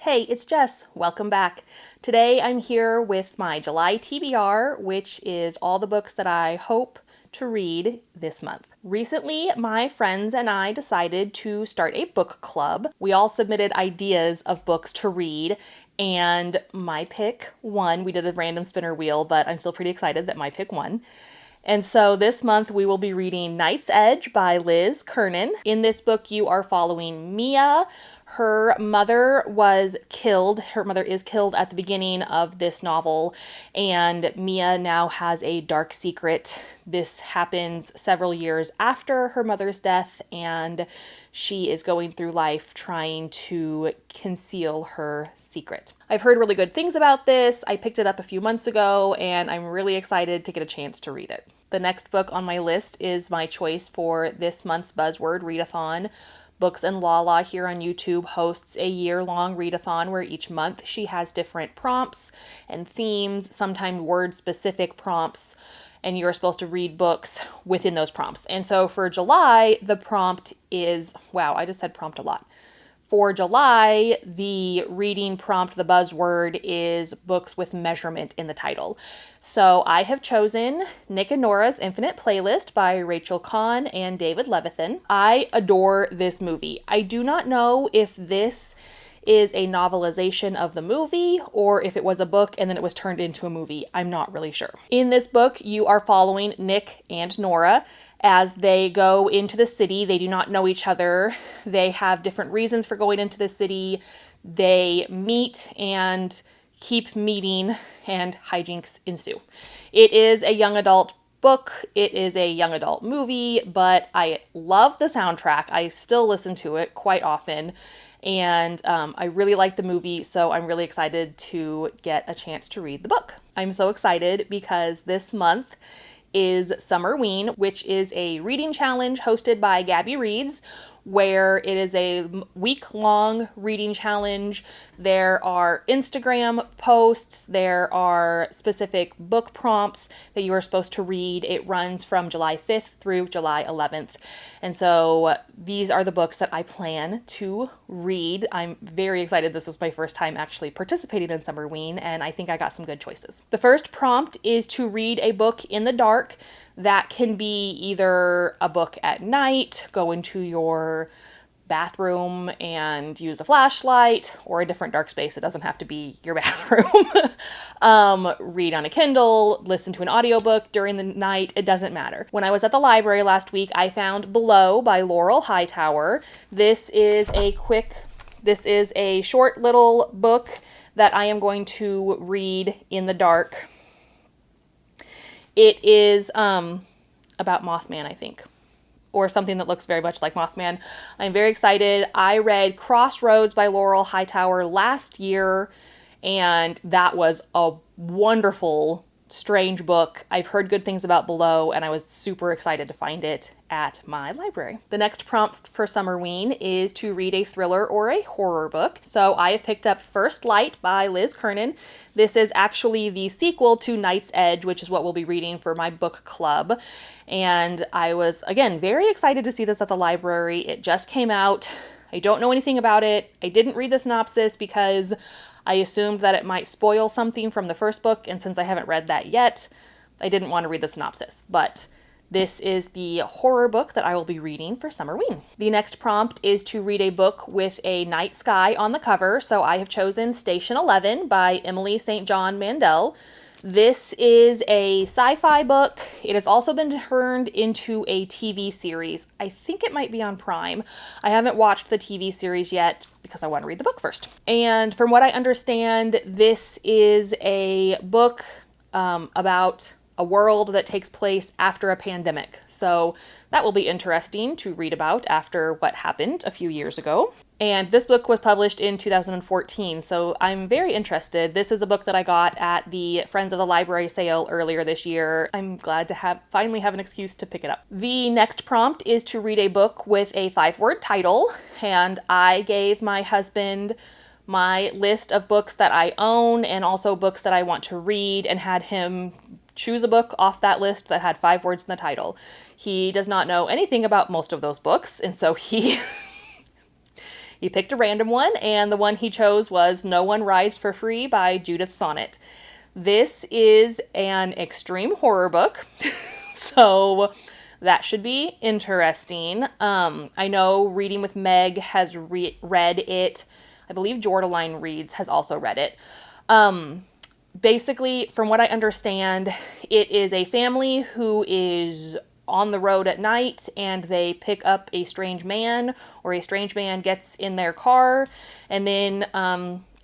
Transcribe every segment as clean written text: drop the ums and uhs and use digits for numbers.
Hey, it's Jess. Welcome back. Today I'm here with my July TBR, which is all the books that I hope to read this month. Recently, my friends and I decided to start a book club. We all submitted ideas of books to read, and my pick won. We did a random spinner wheel, but I'm still pretty excited that my pick won. And so this month we will be reading Knight's Edge by Liz Kernan. In this book, you are following Mia. Her mother was killed. Her mother is killed at the beginning of this novel, and Mia now has a dark secret. This happens several years after her mother's death, and she is going through life trying to conceal her secret. I've heard really good things about this. I picked it up a few months ago, and I'm really excited to get a chance to read it. The next book on my list is my choice for this month's Buzzword Readathon. Books and Lala here on YouTube hosts a year-long readathon where each month she has different prompts and themes, sometimes word-specific prompts, and you're supposed to read books within those prompts. And so for July, the prompt is, wow, I just said prompt a lot. For July, the reading prompt, the buzzword, is books with measurement in the title. So I have chosen Nick and Nora's Infinite Playlist by Rachel Kahn and David Levithan. I adore this movie. I do not know if this is a novelization of the movie or if it was a book and then it was turned into a movie. I'm not really sure. In this book, you are following Nick and Nora as they go into the city. They do not know each other. They have different reasons for going into the city. They meet and keep meeting, and hijinks ensue. It is a young adult book. It is a young adult movie, but I love the soundtrack. I still listen to it quite often. And I really like the movie, so I'm really excited to get a chance to read the book. I'm so excited because this month is Summerween, which is a reading challenge hosted by Gabby Reads, where it is a week-long reading challenge. There are Instagram posts, there are specific book prompts that you are supposed to read. It runs from July 5th through July 11th. And so these are the books that I plan to read. I'm very excited. This is my first time actually participating in Summerween, and I think I got some good choices. The first prompt is to read a book in the dark. That can be either a book at night, go into your bathroom and use a flashlight, or a different dark space. It doesn't have to be your bathroom. Read on a Kindle, listen to an audiobook during the night, it doesn't matter. When I was at the library last week, I found Below by Laurel Hightower. This is a short little book that I am going to read in the dark. It is about Mothman, I think, or something that looks very much like Mothman. I'm very excited. I read Crossroads by Laurel Hightower last year, and that was a wonderful, strange book. I've heard good things about Below, and I was super excited to find it at my library. The next prompt for Summerween is to read a thriller or a horror book. So I have picked up First Light by Liz Kernan. This is actually the sequel to Knight's Edge, which is what we'll be reading for my book club. And I was, again, very excited to see this at the library. It just came out. I don't know anything about it. I didn't read the synopsis because I assumed that it might spoil something from the first book, and since I haven't read that yet, I didn't want to read the synopsis. But this is the horror book that I will be reading for Summerween. The next prompt is to read a book with a night sky on the cover, so I have chosen Station 11 by Emily St. John Mandel. This is a sci-fi book. It has also been turned into a TV series. I think it might be on Prime. I haven't watched the TV series yet because I want to read the book first. And from what I understand, this is a book about a world that takes place after a pandemic. So that will be interesting to read about after what happened a few years ago. And this book was published in 2014, so I'm very interested. This is a book that I got at the Friends of the Library sale earlier this year. I'm glad to finally have an excuse to pick it up. The next prompt is to read a book with a 5-word title, and I gave my husband my list of books that I own and also books that I want to read, and had him choose a book off that list that had 5 words in the title. He does not know anything about most of those books, and so he He picked a random one, and the one he chose was No One Rides for Free by Judith Sonnet. This is an extreme horror book, so that should be interesting. I know Reading with Meg has read it. I believe Jordaline Reads has also read it. Basically, from what I understand, it is a family who is on the road at night and they pick up a strange man, or a strange man gets in their car, and then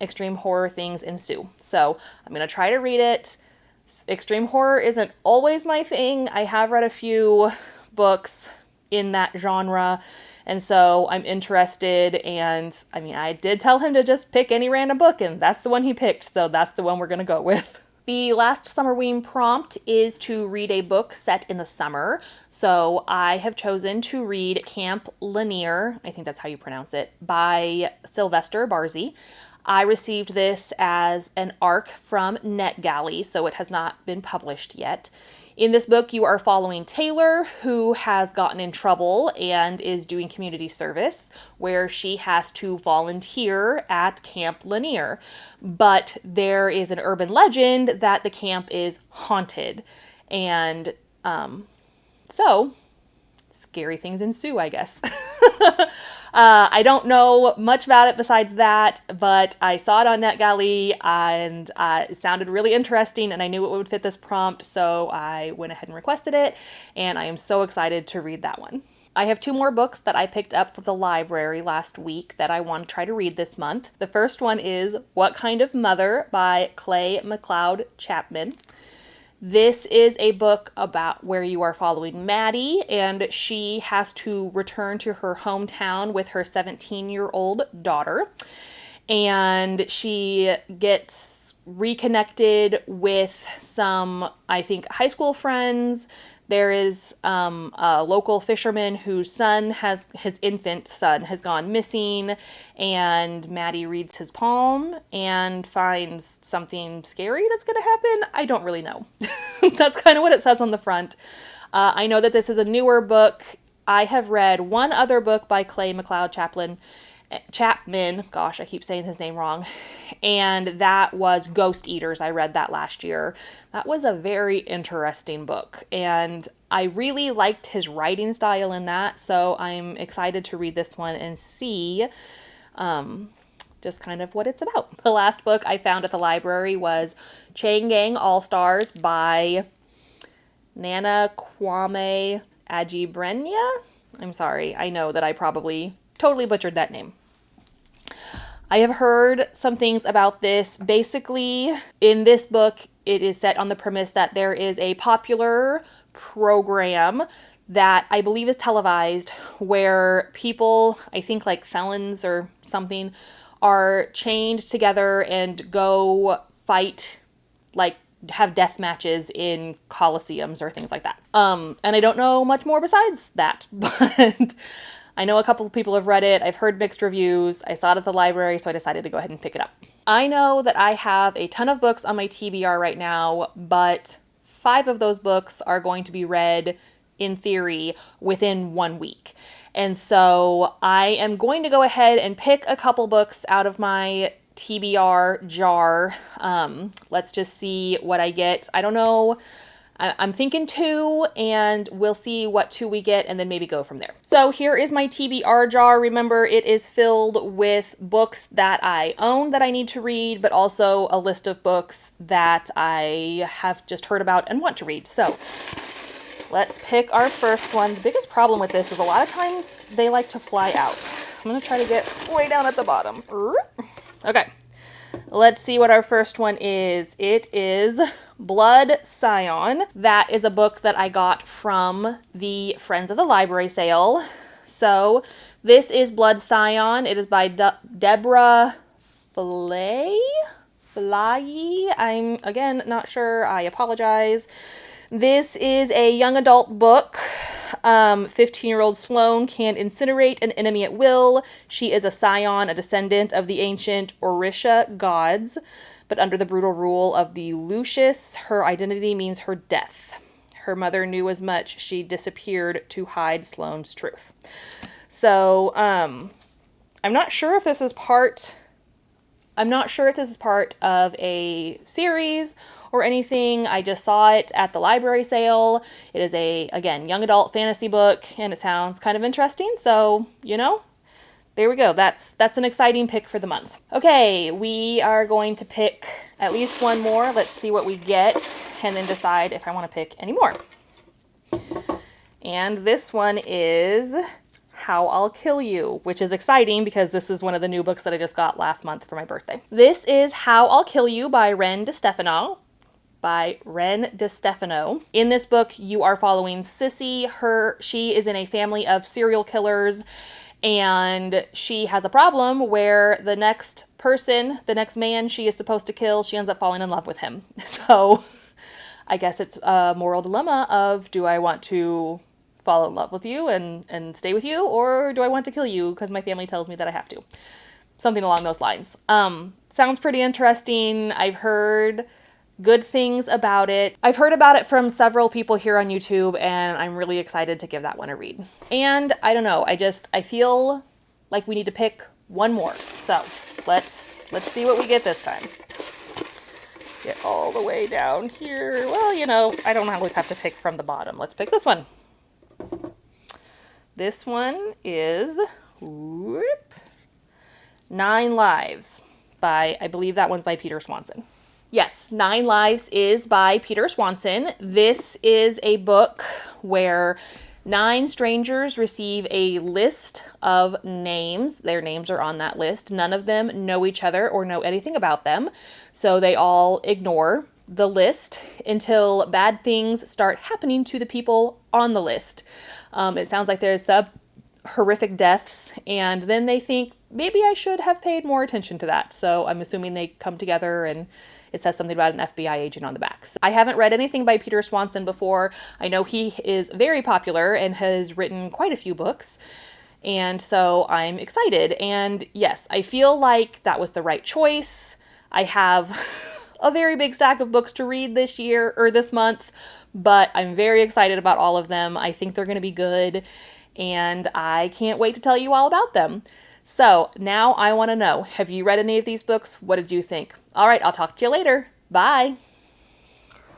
extreme horror things ensue. So I'm going to try to read it. Extreme horror isn't always my thing. I have read a few books in that genre, and so I'm interested, and I mean, I did tell him to just pick any random book, and that's the one he picked, so that's the one we're gonna go with. The last Summerween prompt is to read a book set in the summer, so I have chosen to read Camp Lanier, I think that's how you pronounce it, by Sylvester Barzy. I received this as an ARC from NetGalley, so it has not been published yet. In this book, you are following Taylor, who has gotten in trouble and is doing community service, where she has to volunteer at Camp Lanier. But there is an urban legend that the camp is haunted. And so scary things ensue, I guess. I don't know much about it besides that, but I saw it on NetGalley and it sounded really interesting, and I knew it would fit this prompt, so I went ahead and requested it, and I am so excited to read that one. I have 2 more books that I picked up from the library last week that I want to try to read this month. The first one is What Kind of Mother by Clay McLeod Chapman. This is a book about where you are following Maddie, and she has to return to her hometown with her 17-year-old daughter. And she gets reconnected with some, I think, high school friends. There is a local fisherman whose his infant son has gone missing, and Maddie reads his palm and finds something scary that's going to happen. I don't really know. That's kind of what it says on the front. I know that this is a newer book. I have read one other book by Clay McLeod Chapman, gosh, I keep saying his name wrong, and that was Ghost Eaters. I read that last year. That was a very interesting book, and I really liked his writing style in that, so I'm excited to read this one and see just kind of what it's about. The last book I found at the library was Chain Gang All-Stars by Nana Kwame Ajibrenya. I'm sorry, I know that I probably totally butchered that name. I have heard some things about this. Basically, in this book, it is set on the premise that there is a popular program that I believe is televised where people, I think like felons or something, are chained together and go fight, like have death matches in coliseums or things like that. And I don't know much more besides that, but I know a couple of people have read it. I've heard mixed reviews. I saw it at the library, so I decided to go ahead and pick it up. I know that I have a ton of books on my TBR right now, but 5 of those books are going to be read, in theory, within 1 week. And so I am going to go ahead and pick a couple books out of my TBR jar. Let's just see what I get. I don't know. I'm thinking 2, and we'll see what 2 we get, and then maybe go from there. So here is my TBR jar. Remember, it is filled with books that I own that I need to read, but also a list of books that I have just heard about and want to read. So let's pick our first one. The biggest problem with this is a lot of times they like to fly out. I'm going to try to get way down at the bottom. Okay. Let's see what our first one is. It is Blood Scion. That is a book that I got from the Friends of the Library sale. So this is Blood Scion. It is by Deborah Flay. I'm, again, not sure. I apologize. This is a young adult book. 15-year-old Sloane can incinerate an enemy at will. She is a scion, a descendant of the ancient Orisha gods, but under the brutal rule of the Lucius, her identity means her death. Her mother knew as much. She disappeared to hide Sloane's truth. So, I'm not sure if this is part of a series or anything. I just saw it at the library sale. It is a, again, young adult fantasy book, and it sounds kind of interesting. So, there we go. That's an exciting pick for the month. Okay, we are going to pick at least one more. Let's see what we get and then decide if I want to pick any more. And this one is How I'll Kill You, which is exciting because this is one of the new books that I just got last month for my birthday. This is How I'll Kill You by Ren DeStefano. In this book, you are following Sissy. She is in a family of serial killers, and she has a problem where the next man she is supposed to kill, she ends up falling in love with him. So I guess it's a moral dilemma of, do I want to fall in love with you and stay with you, or do I want to kill you because my family tells me that I have to? Something along those lines. Sounds pretty interesting. I've heard good things about it. I've heard about it from several people here on YouTube, and I'm really excited to give that one a read. And I don't know, I feel like we need to pick one more. So let's see what we get this time. Get all the way down here. Well, I don't always have to pick from the bottom. Let's pick this one. This one is 9 Lives by, I believe that one's by Peter Swanson. Yes, 9 Lives is by Peter Swanson. This is a book where 9 strangers receive a list of names. Their names are on that list. None of them know each other or know anything about them, so they all ignore the list until bad things start happening to the people on the list. It sounds like there's some horrific deaths, and then they think, maybe I should have paid more attention to that. So I'm assuming they come together, and it says something about an FBI agent on the back. So I haven't read anything by Peter Swanson before. I know he is very popular and has written quite a few books, and so I'm excited. And yes, I feel like that was the right choice. I have a very big stack of books to read this year or this month, but I'm very excited about all of them. I think they're going to be good, and I can't wait to tell you all about them. So now I want to know, have you read any of these books? What did you think? All right, I'll talk to you later. Bye.